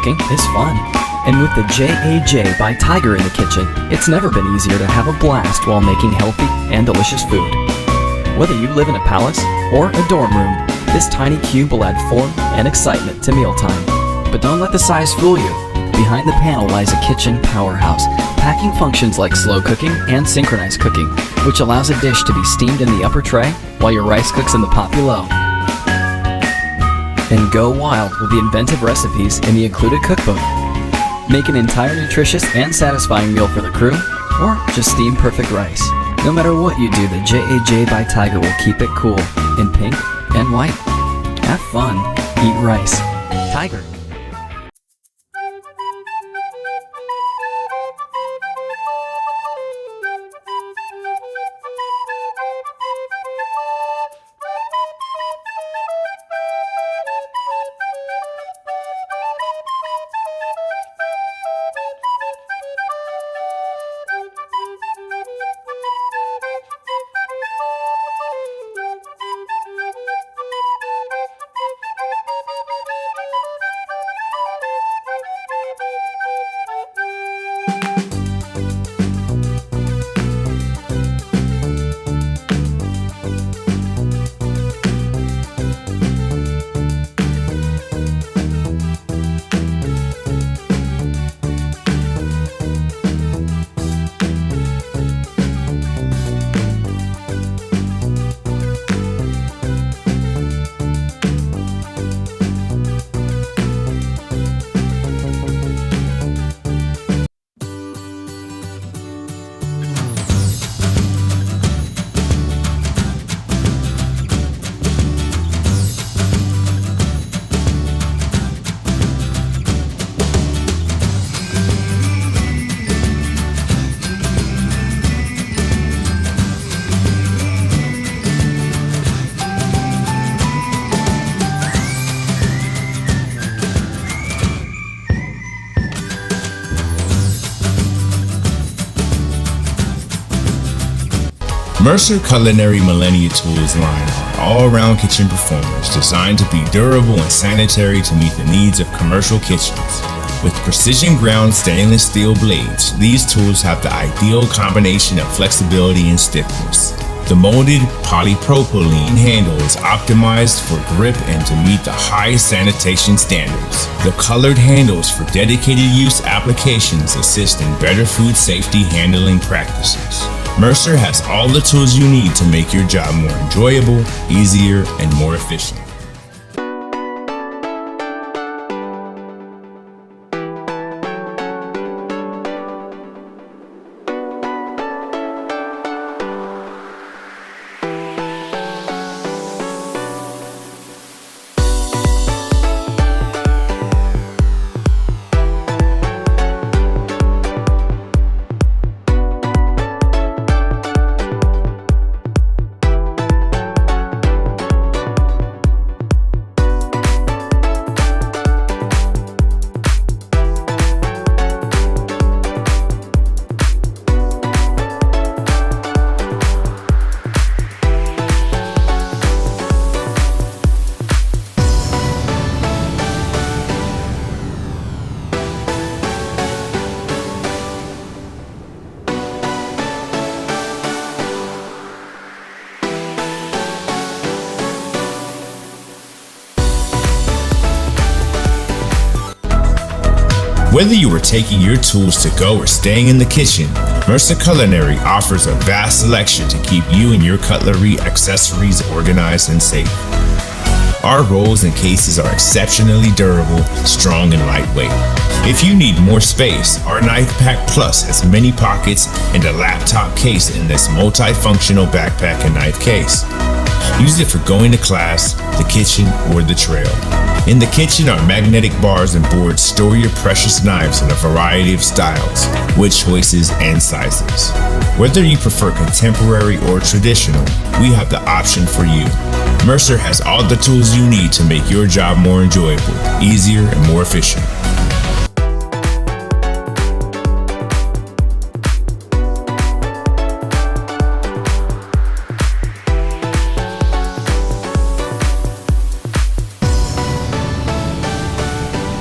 cooking is fun. And with the J.A.J. by Tiger in the kitchen, it's never been easier to have a blast while making healthy and delicious food. Whether you live in a palace or a dorm room, this tiny cube will add form and excitement to mealtime. But don't let the size fool you. Behind the panel lies a kitchen powerhouse, packing functions like slow cooking and synchronized cooking, which allows a dish to be steamed in the upper tray while your rice cooks in the pot below. Then go wild with the inventive recipes in the included cookbook. Make an entire nutritious and satisfying meal for the crew, or just steam perfect rice. No matter what you do, the J.A.J. by Tiger will keep it cool in pink and white. Have fun, eat rice. Tiger. Mercer Culinary Millennia Tools line are all-around kitchen performers designed to be durable and sanitary to meet the needs of commercial kitchens. With precision ground stainless steel blades, these tools have the ideal combination of flexibility and stiffness. The molded polypropylene handle is optimized for grip and to meet the highest sanitation standards. The colored handles for dedicated use applications assist in better food safety handling practices. Mercer has all the tools you need to make your job more enjoyable, easier, and more efficient. Whether you are taking your tools to go or staying in the kitchen, Mercer Culinary offers a vast selection to keep you and your cutlery accessories organized and safe. Our rolls and cases are exceptionally durable, strong, and lightweight. If you need more space, our Knife Pack Plus has many pockets and a laptop case in this multifunctional backpack and knife case. Use it for going to class, the kitchen, or the trail. In the kitchen, our magnetic bars and boards store your precious knives in a variety of styles, wood choices, and sizes. Whether you prefer contemporary or traditional, we have the option for you. Mercer has all the tools you need to make your job more enjoyable, easier, and more efficient.